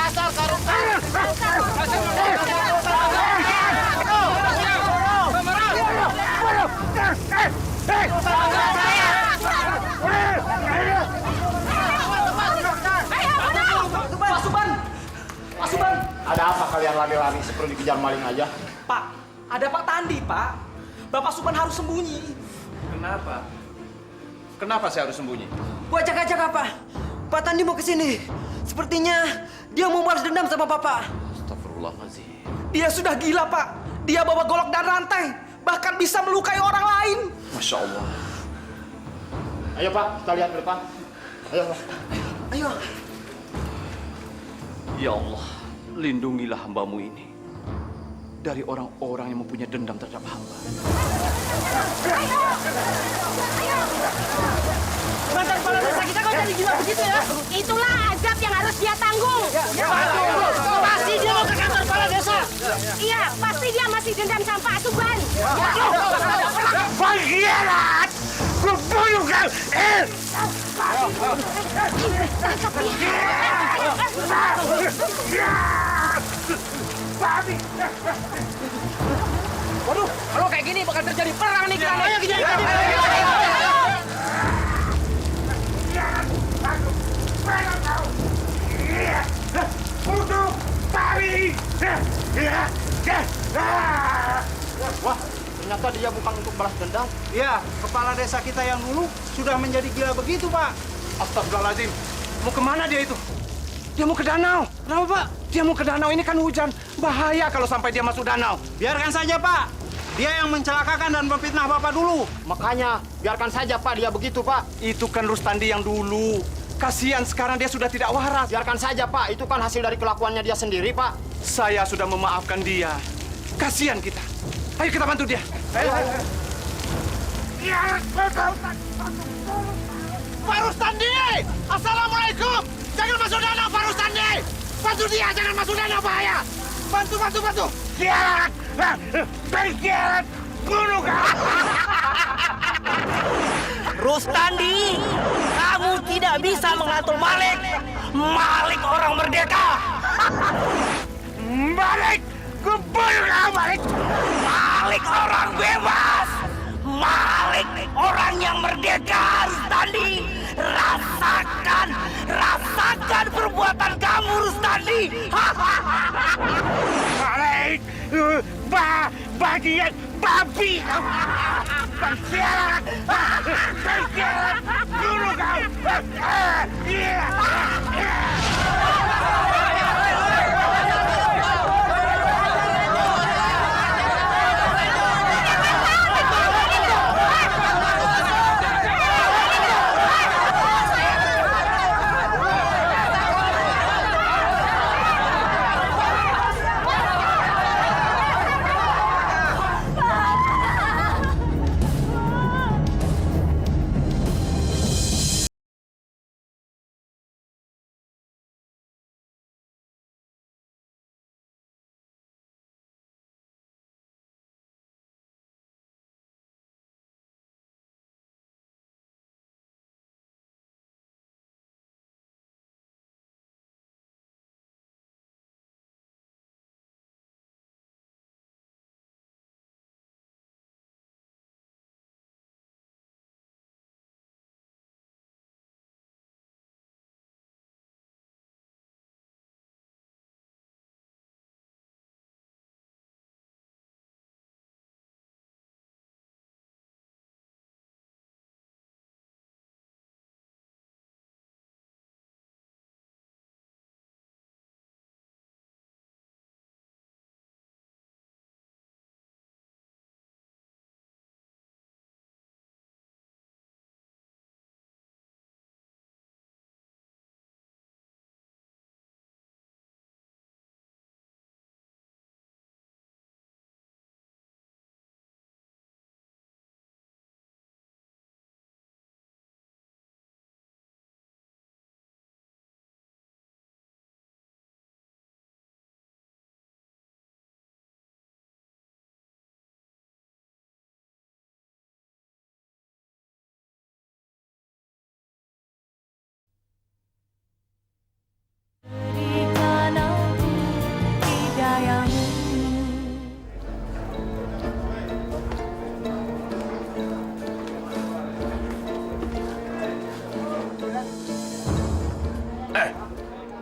Dasar koruptor. Pak Suban! Pak Suban! Ada apa kalian lari-lari seperti dikejar maling aja? Pak, ada Pak Tandi, Pak. Bapak Suban harus sembunyi. Kenapa? Kenapa saya harus sembunyi? Buat jaga-jaga, Pak. Pak Tandi mau kesini. Sepertinya dia mau balas dendam sama Bapak. Astagfirullahaladzim. Dia sudah gila, Pak. Dia bawa golok dan rantai. Bahkan bisa melukai orang lain. Masya Allah. Ayo Pak, kita lihat ke depan. Ayo Pak. Ayo. Ya Allah, lindungilah hambamu ini dari orang-orang yang mempunyai dendam terhadap hamba. Mantan kepala desa kita kok jadi gila begitu ya? Itulah azab yang harus dia tanggung. Pasti dia mau ke kantor kepala desa. Iya, pasti dia masih dendam sama Pak Suban. Pengkhianat! Kubunuh kau! Waduh, kalau kayak gini bakal terjadi perang nih kita. Ayo kita. Untuk Bali! Wah, ternyata dia bukan untuk balas dendam. Ya, kepala desa kita yang dulu sudah menjadi gila begitu, Pak. Astagfirullahaladzim. Mau kemana dia itu? Dia mau ke danau. Kenapa, Pak? Dia mau ke danau, ini kan hujan. Bahaya kalau sampai dia masuk danau. Biarkan saja, Pak. Dia yang mencelakakan dan memfitnah Bapak dulu. Makanya, biarkan saja Pak, dia begitu Pak. Itu kan Rustandi yang dulu. Kasihan sekarang dia sudah tidak waras. Biarkan saja Pak, itu kan hasil dari kelakuannya dia sendiri Pak. Saya sudah memaafkan dia. Kasihan kita. Ayo kita bantu dia. Ayo. Pak Rustandi! Assalamualaikum! Jangan masuk danau, Pak Rustandi! Bantu dia, jangan masuk danau, bahaya! Bantu! Kiarat! Berkiarat! Bunuh kau! Rustandi, kamu tidak bisa mengatur Malik. Malik orang merdeka. Balik! Kubunuh kau, balik! Malik orang bebas. Malik orang yang merdeka, Rustandi. Rasakan perbuatan kamu, Rustandi. Balik! Bagian babi kau! Berkiarat! Berkiarat! Bunuh kau!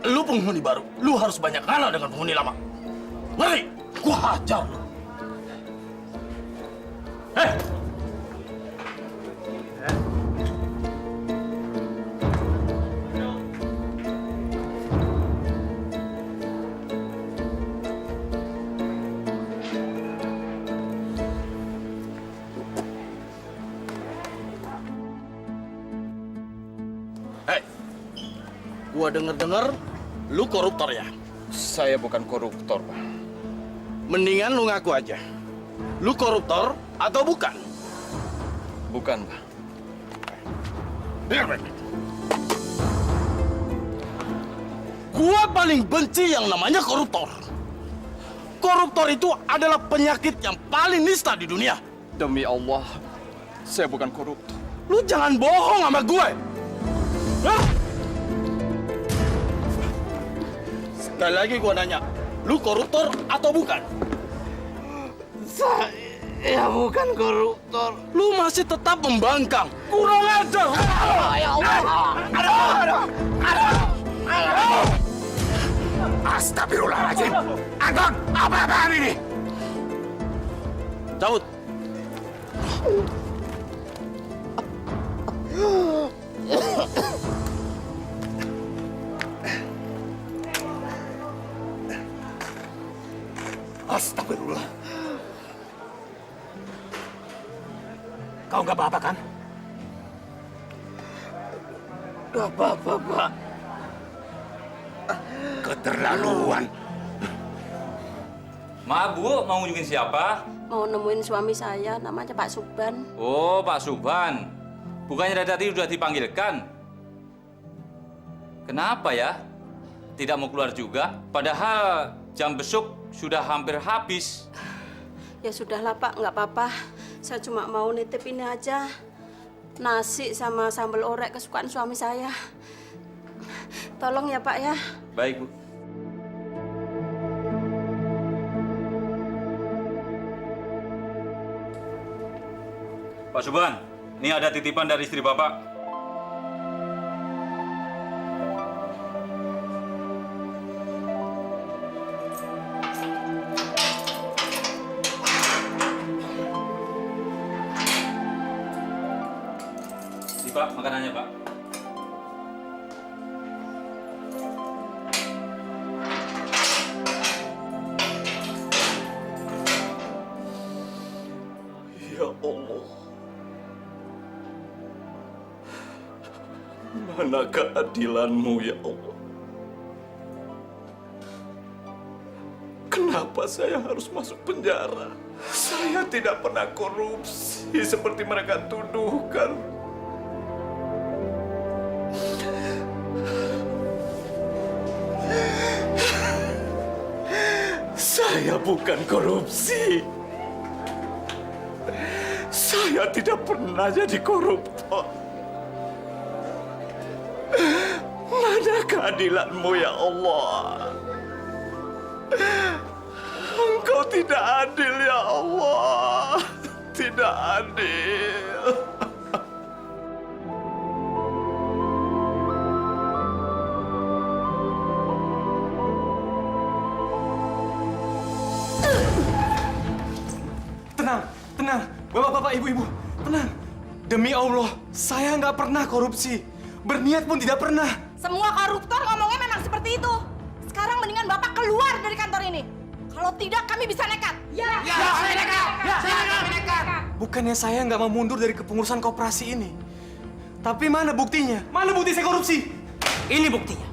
Lu penghuni baru, lu harus banyak ngalah dengan penghuni lama. Ngerti? Gua hajar lu. Hei! Hei! Gua denger-denger lu koruptor ya? Saya bukan koruptor, Pak. Mendingan lu ngaku aja. Lu koruptor atau bukan? Bukan, Pak. Dengar baik-baik. Gua paling benci yang namanya koruptor. Koruptor itu adalah penyakit yang paling nista di dunia. Demi Allah, saya bukan koruptor. Lu jangan bohong sama gue. Hah? Sekali lagi gua nanya, lu koruptor atau bukan? Saya bukan koruptor. Lu masih tetap membangkang. Kurang ajar. Ya Allah. Aduh. Astagfirullahaladzim. Agung, apa-apaan ini? Cabut. Astagfirullah. Kau nggak apa-apa kan? Nggak apa-apa, Pak. Keterlaluan. Maaf Bu, mau ngunjungin siapa? Mau nemuin suami saya, namanya Pak Suban. Oh, Pak Suban. Bukannya dari tadi sudah dipanggilkan? Kenapa ya? Tidak mau keluar juga? Padahal jam besuk sudah hampir habis. Ya sudahlah Pak, nggak apa-apa. Saya cuma mau nitip ini aja. Nasi sama sambal orek kesukaan suami saya. Tolong ya Pak ya. Baik Bu. Pak Suban, ini ada titipan dari istri Bapak. Pak, makanannya, Pak. Ya Allah. Mana keadilan-Mu, ya Allah? Kenapa saya harus masuk penjara? Saya tidak pernah korupsi seperti mereka tuduhkan. Saya bukan korupsi. Saya tidak pernah jadi koruptor. Mana keadilan-Mu, ya Allah? Engkau tidak adil, ya Allah. Tidak adil. Tenang, bapak-bapak, ibu-ibu, tenang. Demi Allah, saya nggak pernah korupsi. Berniat pun tidak pernah. Semua koruptor ngomongnya memang seperti itu. Sekarang mendingan Bapak keluar dari kantor ini. Kalau tidak, kami bisa nekat. Ya, kami nekat. Bukannya saya nggak mau mundur dari kepengurusan koperasi ini. Tapi mana buktinya? Mana bukti saya korupsi? Ini buktinya.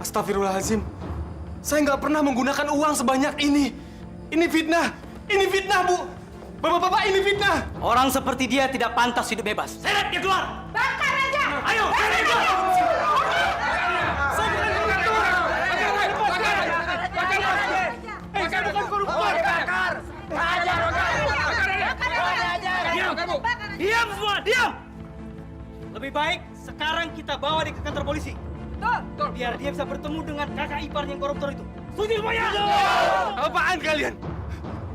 Astagfirullahaladzim. Saya nggak pernah menggunakan uang sebanyak ini. Ini fitnah. Ini fitnah, Bu. Bapak-bapak, ini fitnah. Orang seperti dia tidak pantas hidup bebas. Seret dia keluar. Bakar aja. Ayo, seret dia. Saya bukan koruptor. Diam semua, diam! Lebih baik sekarang kita bawa dia ke kantor polisi. Biar dia bisa bertemu dengan kakak ipar yang koruptor itu. Setuju semuanya? Apaan kalian?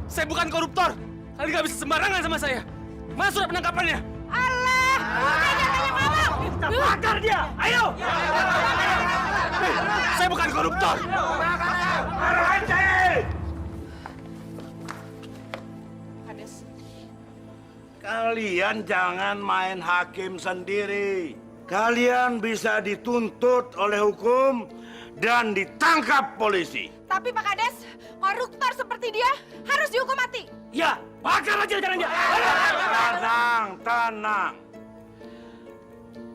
Saya bukan koruptor. Kalian nggak bisa sembarangan sama saya. Mana surat penangkapannya? Allah, dia. Ayo. Saya bukan koruptor. Kalian jangan main hakim sendiri. Kalian bisa dituntut oleh hukum dan ditangkap polisi. Tapi Pak Kades, koruptor seperti dia harus dihukum mati. Ya, bakar aja jalan dia. Tenang, tenang.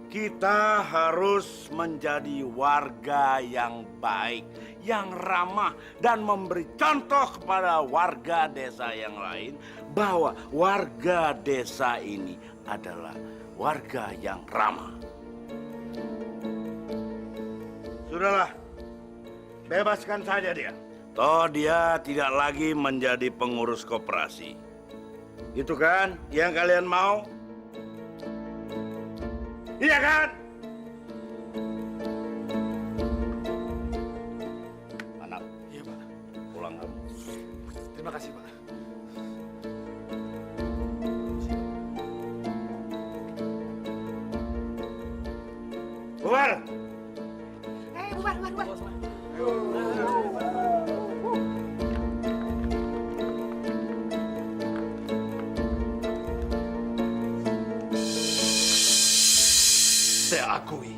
Kita harus menjadi warga yang baik, yang ramah, dan memberi contoh kepada warga desa yang lain bahwa warga desa ini adalah warga yang ramah. Sudahlah, bebaskan saja dia. Toh dia tidak lagi menjadi pengurus koperasi. Itu kan yang kalian mau? Iya kan? Anak. Iya, Pak. Pulang kamu. Terima kasih, Pak. Bubar. Bubar. Saya akui,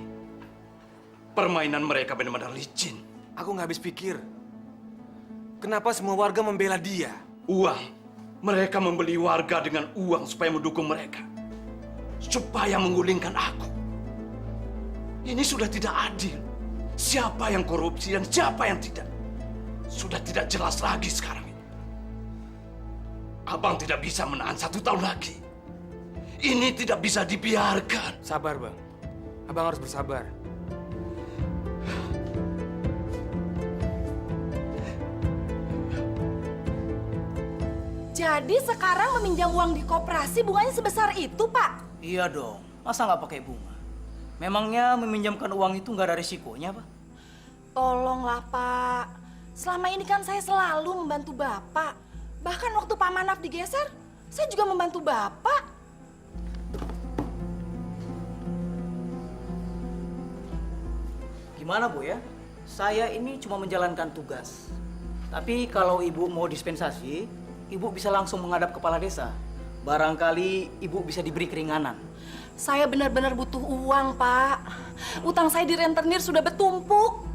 permainan mereka benar-benar licin. Aku nggak habis pikir. Kenapa semua warga membela dia? Uang. Mereka membeli warga dengan uang supaya mendukung mereka. Supaya menggulingkan aku. Ini sudah tidak adil. Siapa yang korupsi dan siapa yang tidak. Sudah tidak jelas lagi sekarang ini. Abang tidak bisa menahan 1 tahun lagi. Ini tidak bisa dibiarkan. Sabar, Bang. Abang harus bersabar. Jadi sekarang meminjam uang di koperasi bunganya sebesar itu, Pak? Iya dong. Masa nggak pakai bunga? Memangnya meminjamkan uang itu nggak ada risikonya, Pak? Tolonglah, Pak. Selama ini kan saya selalu membantu Bapak. Bahkan waktu Pak Manaf digeser, saya juga membantu Bapak. Gimana, Bu ya? Saya ini cuma menjalankan tugas. Tapi kalau Ibu mau dispensasi, Ibu bisa langsung menghadap kepala desa. Barangkali Ibu bisa diberi keringanan. Saya benar-benar butuh uang, Pak. Utang saya di rentenir sudah bertumpuk.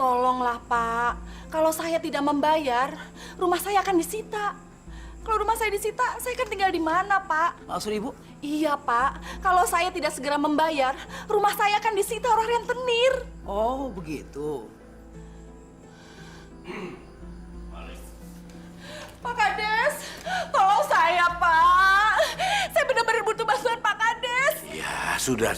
Tolonglah, Pak. Kalau saya tidak membayar, rumah saya akan disita. Kalau rumah saya disita, saya kan tinggal di mana, Pak? Maksud Ibu? Iya, Pak. Kalau saya tidak segera membayar, rumah saya akan disita oleh rentenir. Oh, begitu. Pak Kades, tolong saya, Pak. Saya benar-benar butuh bantuan Pak Kades. Ya, sudah.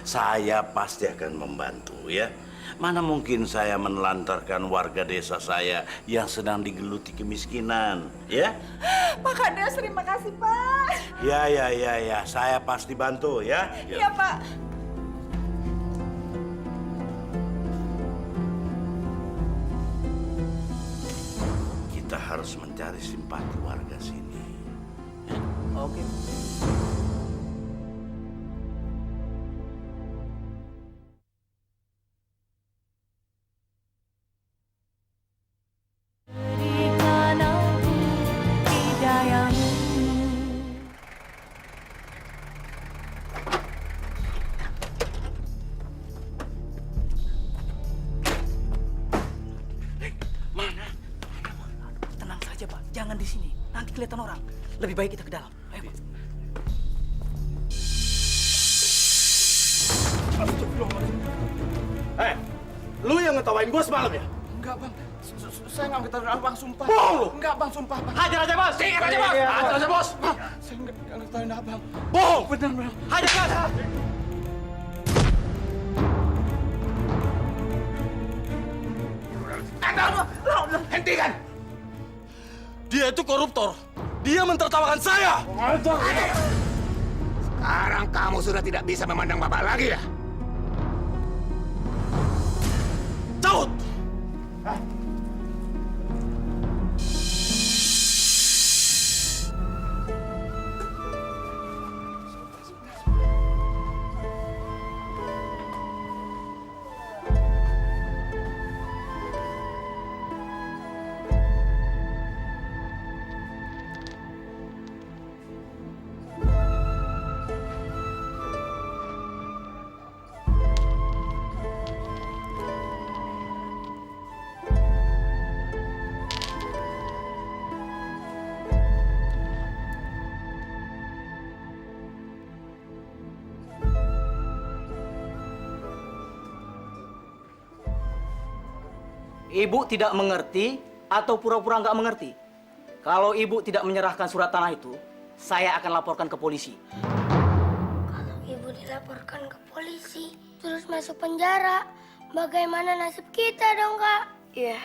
Saya pasti akan membantu ya. Mana mungkin saya menelantarkan warga desa saya yang sedang digeluti kemiskinan, ya? Pak Kades, terima kasih, Pak. Ya. Saya pasti bantu ya. Iya, Pak. Kita harus mencari simpati warga sini. Oke. Tenang saja, Pak. Jangan di sini. Nanti kelihatan orang. Lebih baik kita ke dalam. Ayo, Pak. Lu yang ngetawain gue semalam ya? Enggak, Bang. Saya nggak ngetawain Abang, sumpah. Bohong lu! Enggak, Bang, sumpah, Bang. Hajar aja, Bos! Hajar aja, Bos! Hajar aja, Bos! Saya nggak ngetawain Abang. Bohong! Benar, Bang. Hajar, Bos! Hentikan! Dia itu koruptor. Dia mentertawakan saya. Sekarang kamu sudah tidak bisa memandang Bapak lagi ya? Caut! Ibu tidak mengerti atau pura-pura nggak mengerti? Kalau ibu tidak menyerahkan surat tanah itu, saya akan laporkan ke polisi. Kalau ibu dilaporkan ke polisi, terus masuk penjara, bagaimana nasib kita dong, Kak? Ya,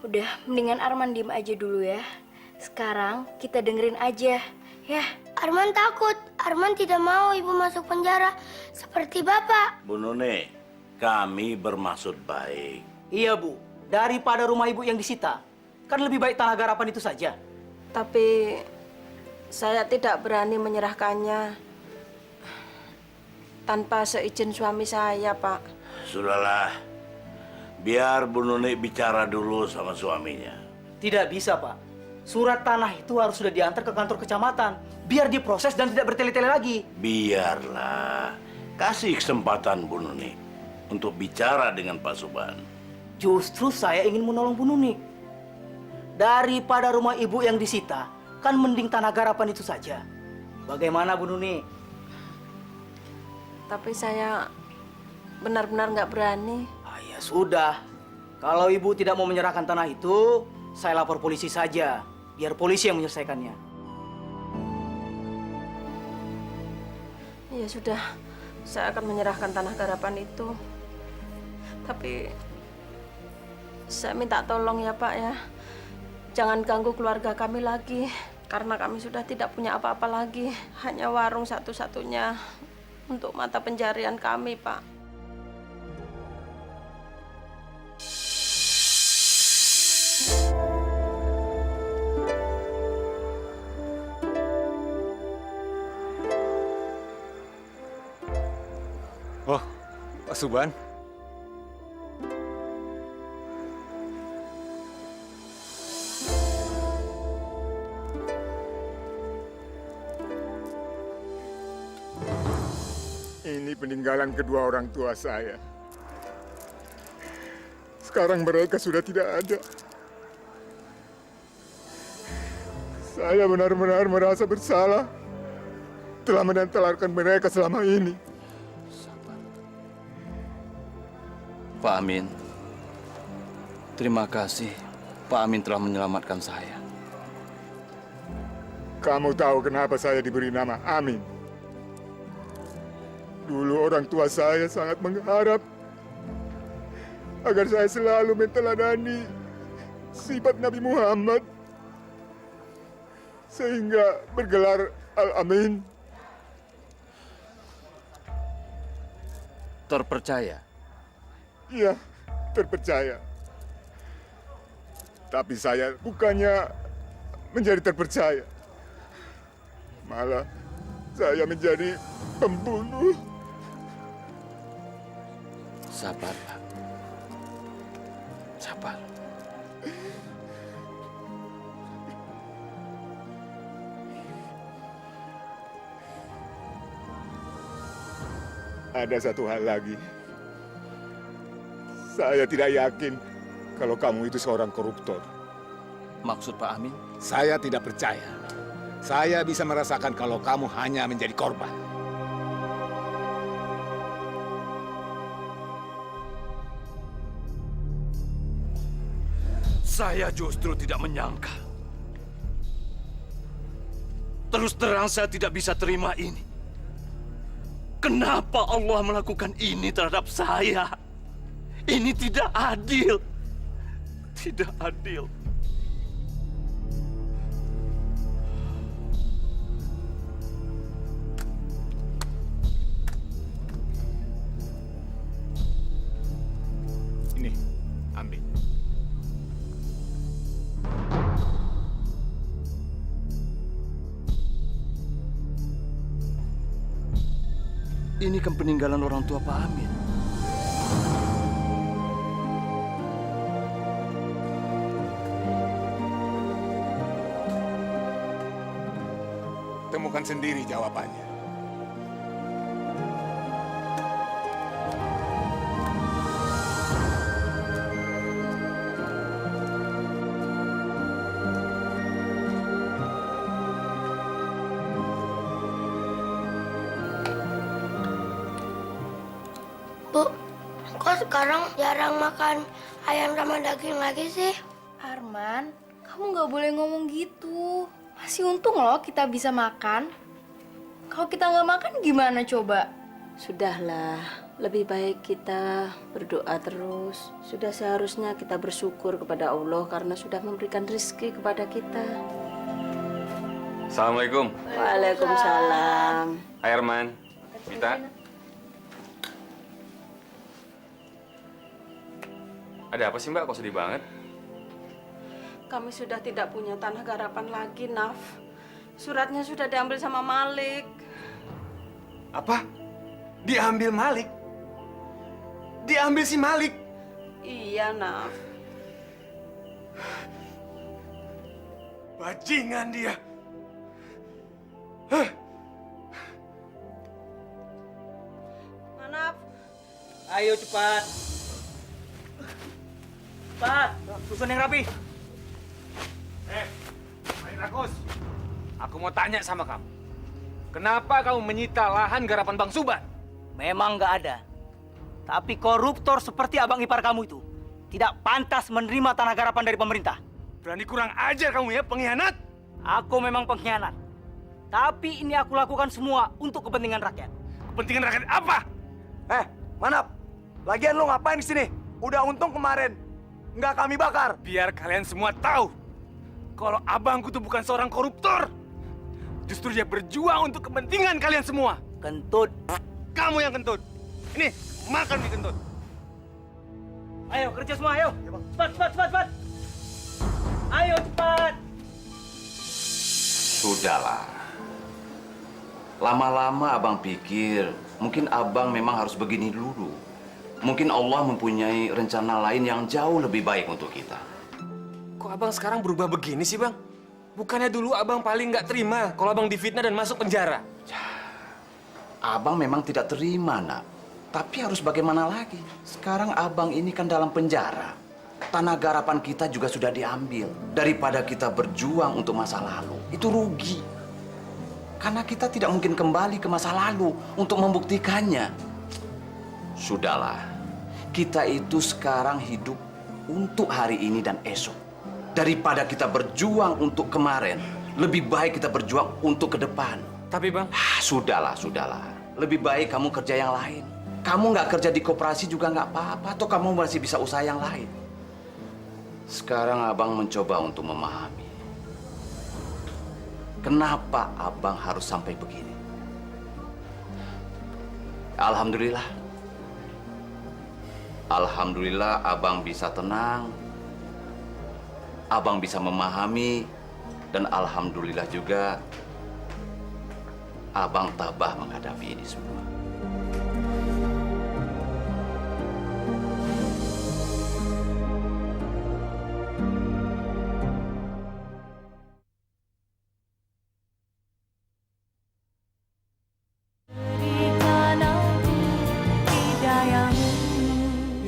udah mendingan Arman diem aja dulu ya. Sekarang kita dengerin aja, ya. Arman takut. Arman tidak mau ibu masuk penjara seperti Bapak. Bu Nune, kami bermaksud baik. Iya, Bu. Daripada rumah ibu yang disita, kan lebih baik tanah garapan itu saja. Tapi saya tidak berani menyerahkannya tanpa seizin suami saya, Pak. Sudahlah, biar Bu Nune bicara dulu sama suaminya. Tidak bisa, Pak. Surat tanah itu harus sudah diantar ke kantor kecamatan, biar diproses dan tidak bertele-tele lagi. Biarlah, kasih kesempatan Bu Nuni untuk bicara dengan Pak Suban. Justru saya ingin menolong Bu Nuni. Daripada rumah ibu yang disita, kan mending tanah garapan itu saja. Bagaimana Bu Nuni? Tapi saya benar-benar nggak berani. Ah, ya sudah. Kalau ibu tidak mau menyerahkan tanah itu, saya lapor polisi saja. Biar polisi yang menyelesaikannya. Ya sudah, saya akan menyerahkan tanah garapan itu. Tapi saya minta tolong ya, Pak ya. Jangan ganggu keluarga kami lagi. Karena kami sudah tidak punya apa-apa lagi. Hanya warung satu-satunya untuk mata pencarian kami, Pak. Oh, Pak Suban. Ini peninggalan kedua orang tua saya. Sekarang mereka sudah tidak ada. Saya benar-benar merasa bersalah telah menantalarkan mereka selama ini. Pak Amin, terima kasih Pak Amin telah menyelamatkan saya. Kamu tahu kenapa saya diberi nama Amin? Dulu orang tua saya sangat mengharap agar saya selalu meneladani sifat Nabi Muhammad sehingga bergelar Al-Amin. Terpercaya? Iya, terpercaya. Tapi saya bukannya menjadi terpercaya. Malah saya menjadi pembunuh. Sabar, Pak. Sabar. Ada satu hal lagi. Saya tidak yakin kalau kamu itu seorang koruptor. Maksud Pak Amin? Saya tidak percaya. Saya bisa merasakan kalau kamu hanya menjadi korban. Saya justru tidak menyangka. Terus terang saya tidak bisa terima ini. Kenapa Allah melakukan ini terhadap saya? Ini tidak adil. Tidak adil. Ini, ambil. Ini kan peninggalan orang tua Pak Amin. Temukan sendiri jawabannya. Bu, kok sekarang jarang makan ayam sama daging lagi sih? Arman, kamu nggak boleh ngomong gitu. Masih untung loh kita bisa makan. Kalau kita nggak makan gimana coba? Sudahlah, lebih baik kita berdoa terus. Sudah seharusnya kita bersyukur kepada Allah karena sudah memberikan rezeki kepada kita. Assalamualaikum. Waalaikumsalam. Hai Arman, Mita. Ada apa sih Mbak? Kok sedih banget? Kami sudah tidak punya tanah garapan lagi, Naf. Suratnya sudah diambil sama Malik. Apa? Diambil Malik? Diambil si Malik? Iya, Naf. Bajingan dia. Naf. Ayo cepat. Cepat, susun yang rapi. Mari Rakus. Aku mau tanya sama kamu. Kenapa kamu menyita lahan garapan Bang Suban? Memang nggak ada. Tapi koruptor seperti abang ipar kamu itu tidak pantas menerima tanah garapan dari pemerintah. Berani kurang ajar kamu ya, pengkhianat. Aku memang pengkhianat. Tapi ini aku lakukan semua untuk kepentingan rakyat. Kepentingan rakyat apa? Manap. Lagian lo ngapain di sini? Udah untung kemarin nggak kami bakar. Biar kalian semua tahu kalau abangku tuh bukan seorang koruptor. Justru dia berjuang untuk kepentingan kalian semua. Kentut. Kamu yang kentut. Ini, makan di kentut. Ayo kerja semua, ayo. Cepat, cepat, cepat, cepat. Ayo cepat. Sudahlah. Lama-lama abang pikir mungkin abang memang harus begini dulu. Mungkin Allah mempunyai rencana lain yang jauh lebih baik untuk kita. Kok abang sekarang berubah begini sih, Bang? Bukannya dulu abang paling nggak terima kalau abang difitnah dan masuk penjara? Abang memang tidak terima, Nak. Tapi harus bagaimana lagi? Sekarang abang ini kan dalam penjara. Tanah garapan kita juga sudah diambil. Daripada kita berjuang untuk masa lalu, itu rugi. Karena kita tidak mungkin kembali ke masa lalu untuk membuktikannya. Sudahlah, kita itu sekarang hidup untuk hari ini dan esok. Daripada kita berjuang untuk kemarin, lebih baik kita berjuang untuk ke depan. Tapi Bang... Sudahlah, sudahlah. Lebih baik kamu kerja yang lain. Kamu nggak kerja di koperasi juga nggak apa-apa, atau kamu masih bisa usaha yang lain. Sekarang abang mencoba untuk memahami. Kenapa abang harus sampai begini? Alhamdulillah. Alhamdulillah abang bisa tenang. Abang bisa memahami. Dan alhamdulillah juga abang tabah menghadapi ini semua.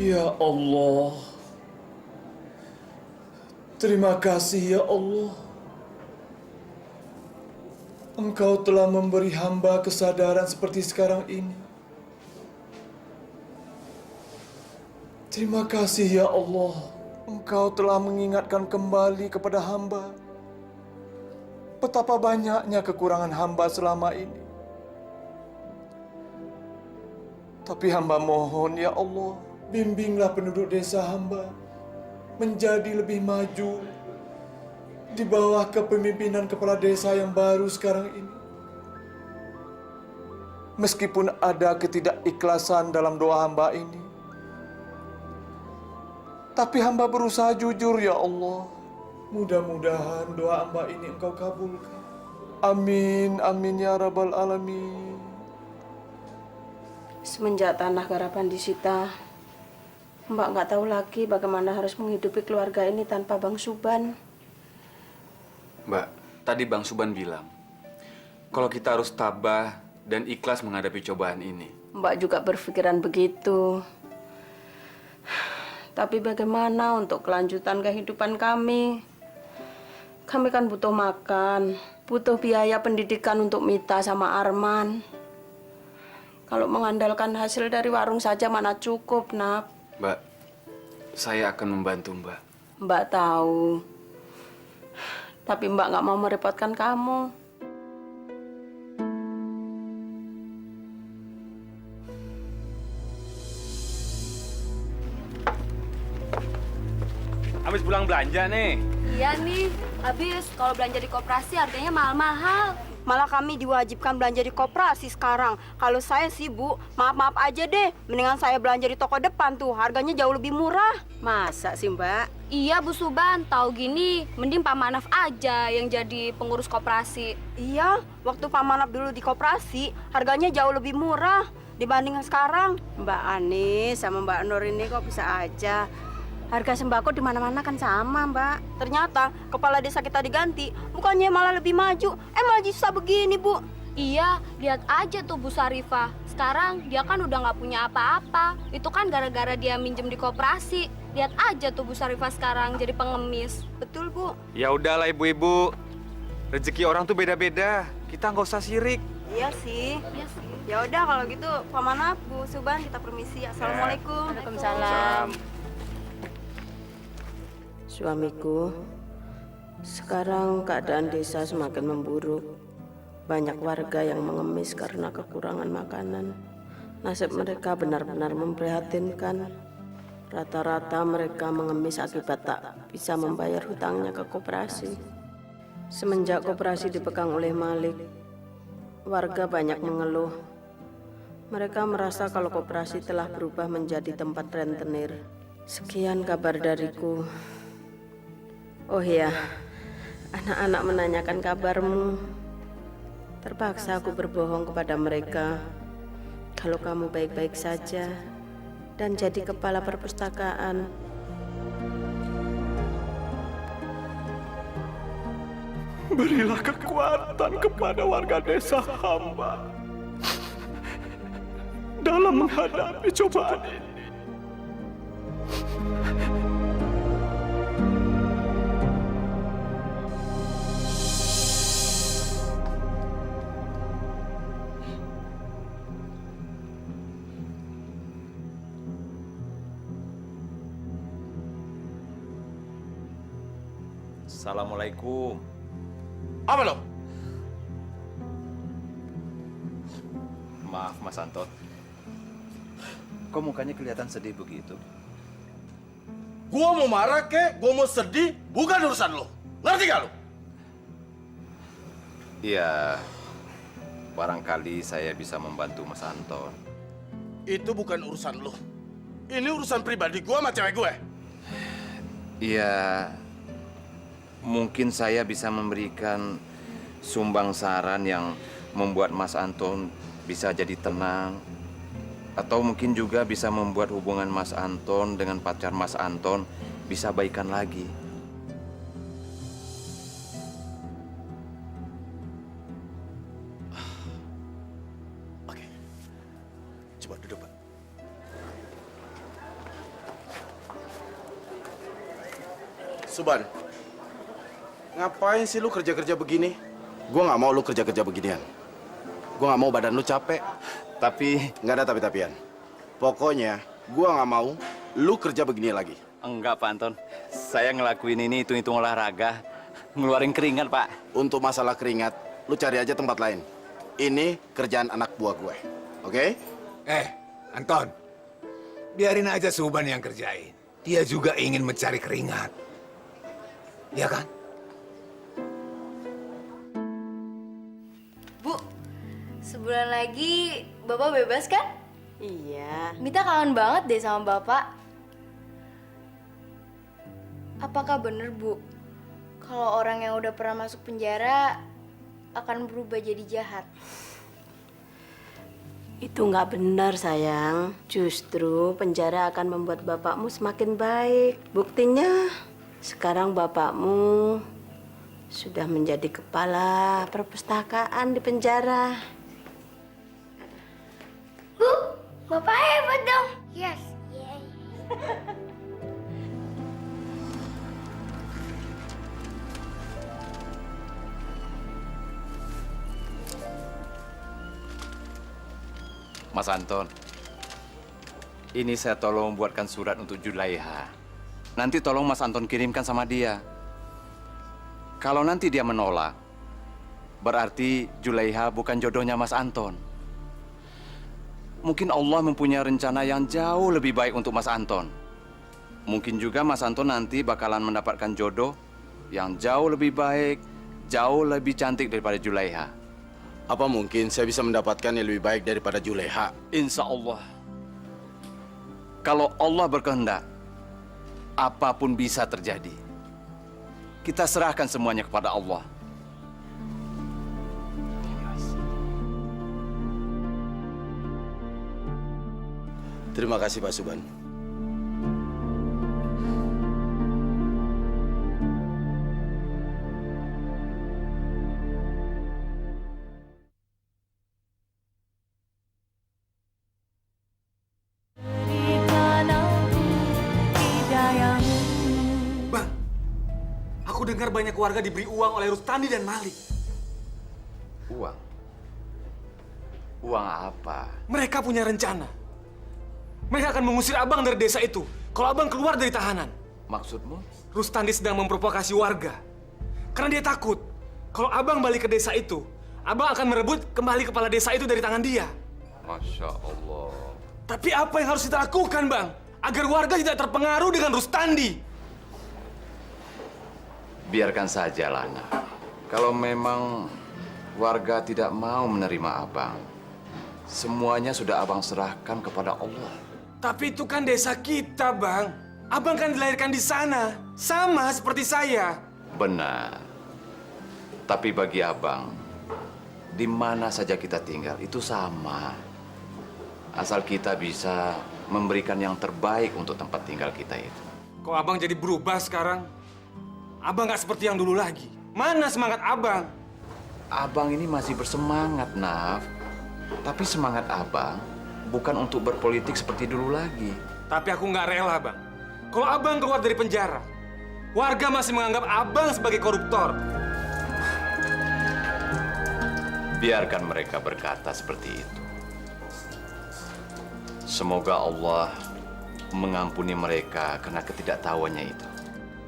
Ya Allah, terima kasih ya Allah. Engkau telah memberi hamba kesadaran seperti sekarang ini. Terima kasih ya Allah, Engkau telah mengingatkan kembali kepada hamba betapa banyaknya kekurangan hamba selama ini. Tapi hamba mohon ya Allah, bimbinglah penduduk desa hamba menjadi lebih maju di bawah kepemimpinan kepala desa yang baru sekarang ini. Meskipun ada ketidakikhlasan dalam doa hamba ini, tapi hamba berusaha jujur ya Allah. Mudah-mudahan doa hamba ini Engkau kabulkan. Amin, amin ya rabbal alamin. Semenjak tanah garapan disita, Mbak nggak tahu lagi bagaimana harus menghidupi keluarga ini tanpa Bang Suban. Mbak, tadi Bang Suban bilang kalau kita harus tabah dan ikhlas menghadapi cobaan ini. Mbak juga berpikiran begitu. Tapi bagaimana untuk kelanjutan kehidupan kami? Kami kan butuh makan, butuh biaya pendidikan untuk Mita sama Arman. Kalau mengandalkan hasil dari warung saja mana cukup, Nap. Mbak, Saya akan membantu Mbak. Mbak tahu. Tapi Mbak nggak mau merepotkan kamu. Habis pulang belanja nih. Iya nih, habis kalau belanja di koperasi harganya mahal-mahal. Malah kami diwajibkan belanja di koperasi sekarang. Kalau saya sih, Bu, maaf-maaf aja deh. Mendingan saya belanja di toko depan tuh, harganya jauh lebih murah. Masa sih, Mbak? Iya Bu Suban, tahu gini, mending Pak Manaf aja yang jadi pengurus koperasi. Iya, waktu Pak Manap dulu di koperasi, harganya jauh lebih murah dibanding sekarang. Mbak Ani sama Mbak Nur ini kok bisa aja. Harga sembako di mana-mana kan sama, Mbak. Ternyata kepala desa kita diganti, bukannya malah lebih maju, malah susah begini, Bu. Iya, lihat aja tuh Bu Sarifah. Sekarang dia kan udah nggak punya apa-apa. Itu kan gara-gara dia minjem di koperasi. Lihat aja tuh Bu Sarifah sekarang jadi pengemis. Betul, Bu. Ya udahlah ibu-ibu. Rezeki orang tuh beda-beda. Kita nggak usah sirik. Iya sih. Iya sih. Ya udah kalau gitu, Pak Manap, Bu Suban, kita permisi. Assalamualaikum. Waalaikumsalam. Suamiku, sekarang keadaan desa semakin memburuk. Banyak warga yang mengemis karena kekurangan makanan. Nasib mereka benar-benar memprihatinkan. Rata-rata mereka mengemis akibat tak bisa membayar hutangnya ke koperasi. Semenjak koperasi dipegang oleh Malik, warga banyak mengeluh. Mereka merasa kalau koperasi telah berubah menjadi tempat rentenir. Sekian kabar dariku. Oh ya, anak-anak menanyakan kabarmu. Terpaksa aku berbohong kepada mereka kalau kamu baik-baik saja dan jadi kepala perpustakaan. Berilah kekuatan kepada warga desa hamba dalam menghadapi cobaan ini. Assalamualaikum. Apa lo? Maaf, Mas Anton. Kok mukanya kelihatan sedih begitu? Gua mau marah kek, gua mau sedih, bukan urusan lo. Ngerti gak lo? Iya, barangkali saya bisa membantu Mas Anton. Itu bukan urusan lo. Ini urusan pribadi gua sama cewek gue. Iya, mungkin saya bisa memberikan sumbang saran yang membuat Mas Anton bisa jadi tenang. Atau mungkin juga bisa membuat hubungan Mas Anton dengan pacar Mas Anton bisa baikan lagi. Oke, coba duduk, Pak. Suban, ngapain sih lu kerja-kerja begini? Gua nggak mau lu kerja-kerja beginian. Gua nggak mau badan lu capek. Tapi nggak ada tapi-tapian. Pokoknya gua nggak mau lu kerja begini lagi. Enggak, Pak Anton. Saya ngelakuin ini hitung-hitung olahraga. Ngeluarin keringat, Pak. Untuk masalah keringat, lu cari aja tempat lain. Ini kerjaan anak buah gue. Oke? Anton. Biarin aja Suban yang kerjain. Dia juga ingin mencari keringat. Ya kan? Bu, sebulan lagi Bapak bebas kan? Iya. Mita kangen banget deh sama Bapak. Apakah bener, Bu? Kalau orang yang udah pernah masuk penjara akan berubah jadi jahat? Itu nggak benar, sayang. Justru penjara akan membuat bapakmu semakin baik. Buktinya, sekarang bapakmu sudah menjadi kepala perpustakaan di penjara. Bu, Bapak hebat dong. Yes. Yay. Mas Anton, ini saya tolong buatkan surat untuk Julaiha. nanti tolong Mas Anton kirimkan sama dia. Kalau nanti dia menolak, berarti Julaiha bukan jodohnya Mas Anton. Mungkin Allah mempunyai rencana yang jauh lebih baik untuk Mas Anton. Mungkin juga Mas Anton nanti bakalan mendapatkan jodoh yang jauh lebih baik, jauh lebih cantik daripada Julaiha. Apa mungkin saya bisa mendapatkan yang lebih baik daripada Julaiha? Insya Allah. Kalau Allah berkehendak, apapun bisa terjadi. Kita serahkan semuanya kepada Allah. Terima kasih Pak Suban. Aku dengar banyak keluarga diberi uang oleh Rustandi dan Malik. Uang? Uang apa? Mereka punya rencana. Mereka akan mengusir abang dari desa itu kalau abang keluar dari tahanan. Maksudmu? Rustandi sedang memprovokasi warga. Karena dia takut kalau abang balik ke desa itu, abang akan merebut kembali kepala desa itu dari tangan dia. Masya Allah. Tapi apa yang harus kita lakukan, Bang? Agar warga tidak terpengaruh dengan Rustandi. Biarkan saja, Lana. Kalau memang warga tidak mau menerima abang, semuanya sudah abang serahkan kepada Allah. Tapi itu kan desa kita, Bang. Abang kan dilahirkan di sana. Sama seperti saya. Benar. Tapi bagi abang, di mana saja kita tinggal, itu sama. Asal kita bisa memberikan yang terbaik untuk tempat tinggal kita itu. Kok abang jadi berubah sekarang? Abang nggak seperti yang dulu lagi. Mana semangat abang? Abang ini masih bersemangat, Naf. Tapi semangat abang bukan untuk berpolitik seperti dulu lagi. Tapi aku nggak rela, Bang. Kalau abang keluar dari penjara, warga masih menganggap abang sebagai koruptor. Biarkan mereka berkata seperti itu. Semoga Allah mengampuni mereka karena ketidaktahuannya itu.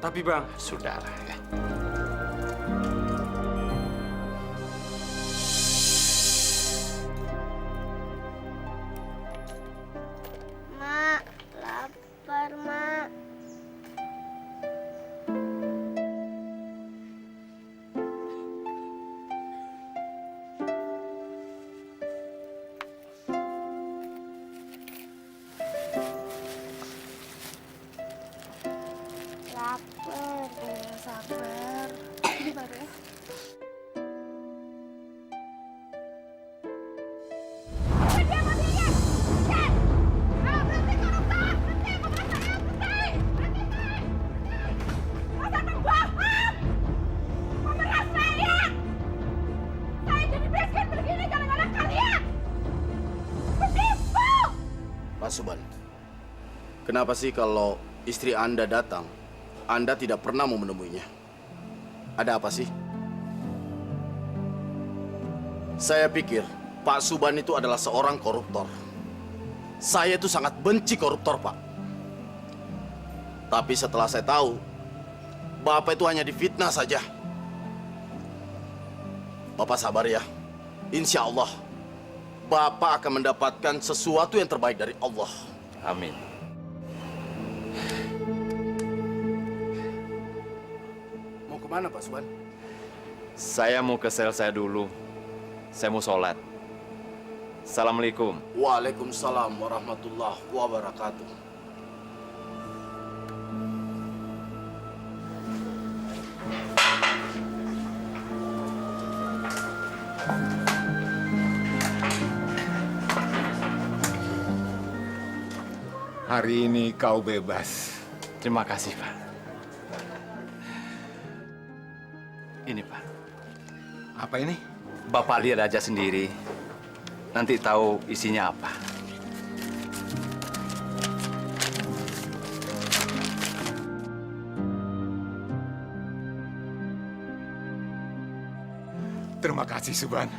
Tapi Bang, sudahlah ya. Mak, lapar, Mak. Lapar, jangan sabar. Sabar ya. Pak Suban, kenapa sih kalau istri Anda datang, Anda tidak pernah mau menemuinya? Ada apa sih? Saya pikir Pak Suban itu adalah seorang koruptor. Saya itu sangat benci koruptor, Pak. Tapi setelah saya tahu, Bapak itu hanya difitnah saja. Bapak sabar ya. Insya Allah, Bapak akan mendapatkan sesuatu yang terbaik dari Allah. Amin. Mau kemana, Pak Suban? Saya mau ke sel saya dulu. Saya mau sholat. Assalamualaikum. Waalaikumsalam warahmatullahi wabarakatuh. Hari ini kau bebas. Terima kasih, Pak. Ini, Pak. Apa ini? Bapak lihat aja sendiri. Nanti tahu isinya apa. Terima kasih, Suban.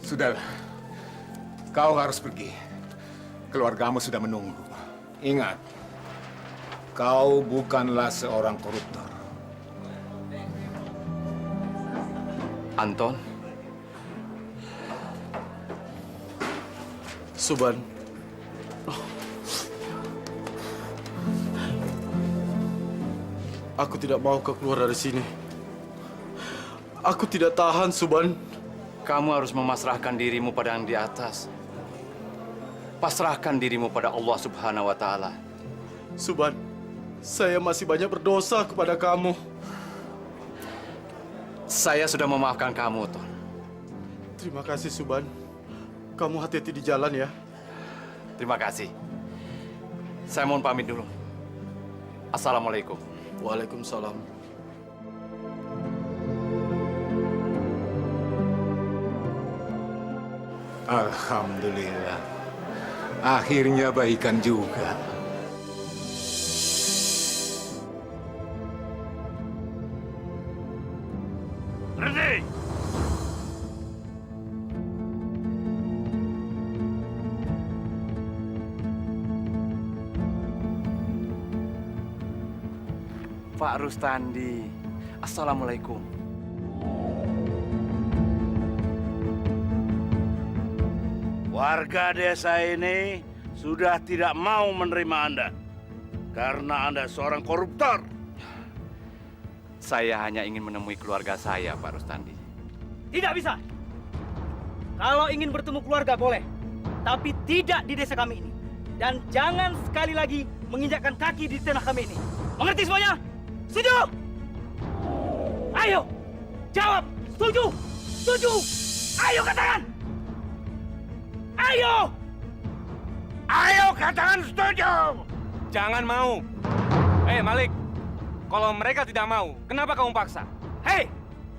Sudahlah, kau harus pergi. keluargamu sudah menunggu. Ingat, kau bukanlah seorang koruptor. Anton, Suban. Aku tidak mau kau keluar dari sini. Aku tidak tahan, Suban. kamu harus memasrahkan dirimu pada yang di atas. Pasrahkan dirimu pada Allah Subhanahu wa Ta'ala. Suban, saya masih banyak berdosa kepada kamu. Saya sudah memaafkan kamu, Ton. Terima kasih, Suban. Kamu hati-hati di jalan ya. Terima kasih. Saya mohon pamit dulu. Assalamualaikum. Waalaikumsalam. Alhamdulillah. Akhirnya baikan juga. Berhenti! Pak Rustandi. Assalamualaikum. Warga desa ini sudah tidak mau menerima Anda karena Anda seorang koruptor. Saya hanya ingin menemui keluarga saya, Pak Rustandi. Tidak bisa. Kalau ingin bertemu keluarga boleh, tapi tidak di desa kami ini. Dan jangan sekali lagi menginjakkan kaki di tanah kami ini. Mengerti semuanya? Setuju? Ayo, jawab. Setuju? Setuju? Ayo katakan. Ayo! Ayo katakan setuju! Jangan mau. Malik, kalau mereka tidak mau, kenapa kamu paksa? Hei,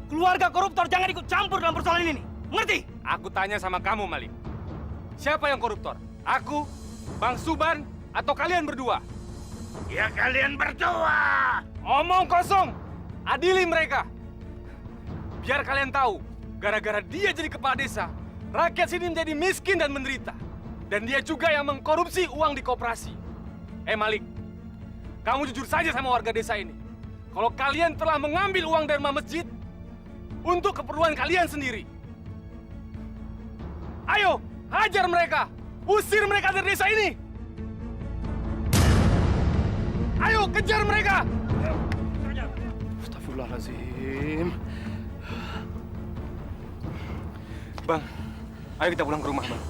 keluarga koruptor jangan ikut campur dalam persoalan ini. Mengerti? Aku tanya sama kamu, Malik. Siapa yang koruptor? Aku, Bang Suban, atau kalian berdua? Ya kalian berdua! Omong kosong! Adili mereka! Biar kalian tahu, gara-gara dia jadi kepala desa, rakyat sini menjadi miskin dan menderita. Dan dia juga yang mengkorupsi uang di koperasi. Malik, kamu jujur saja sama warga desa ini. Kalau kalian telah mengambil uang dari masjid untuk keperluan kalian sendiri. Ayo, hajar mereka! Usir mereka dari desa ini! Ayo, kejar mereka! Astagfirullahaladzim. Bang, ayo kita pulang ke rumah, Bang.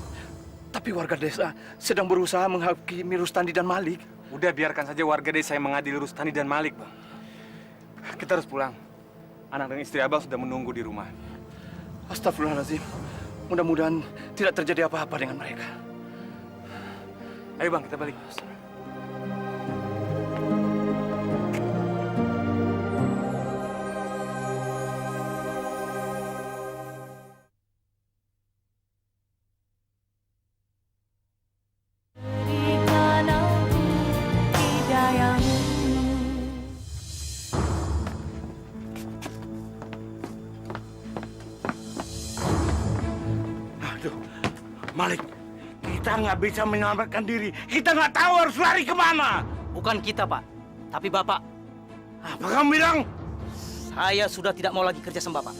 Tapi warga desa sedang berusaha menghakimi Rustandi dan Malik. Udah, biarkan saja warga desa yang mengadili Rustandi dan Malik, Bang. Kita harus pulang. Anak dan istri Abang sudah menunggu di rumah. Astagfirullahaladzim. Mudah-mudahan tidak terjadi apa-apa dengan mereka. Ayo, Bang, kita balik. Malik, kita nggak bisa menyelamatkan diri. Kita nggak tahu harus lari kemana. Bukan kita, Pak. Tapi Bapak. Apa kamu bilang? Saya sudah tidak mau lagi kerja sama Bapak.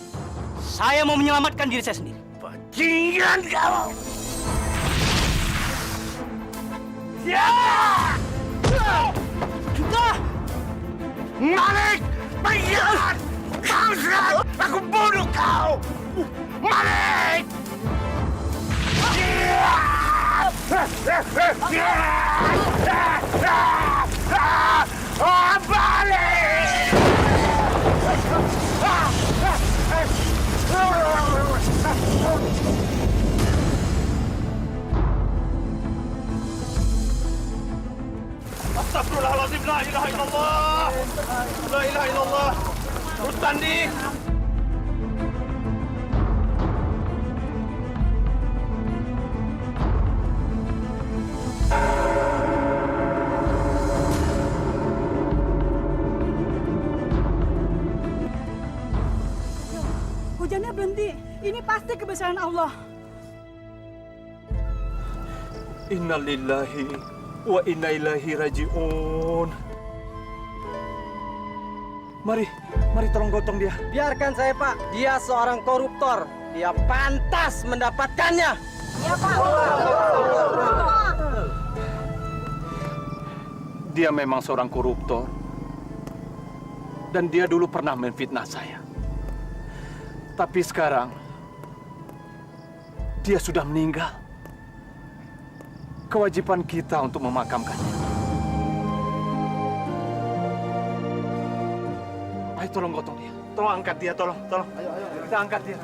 Saya mau menyelamatkan diri saya sendiri. Bajingan kamu! Ya! Sudah! Malik! Penjahat! Bangsat! Aku bunuh kau! Malik! Balik! Astagfirullahaladzim, la ilaha illallah. La ilaha illallah. Rustandi. Hujannya berhenti. Ini pasti kebesaran Allah. Innalillahi wa inna ilaihi raji'un. Mari tolong gotong dia. Biarkan saya, Pak. Dia seorang koruptor. Dia pantas mendapatkannya. Ya, Pak. Dia memang seorang koruptor. Dan dia dulu pernah menfitnah saya. Tapi sekarang, dia sudah meninggal. Kewajiban kita untuk memakamkannya. Ayo tolong gotong dia. Tolong angkat dia, tolong. Ayo. Kita angkat dia.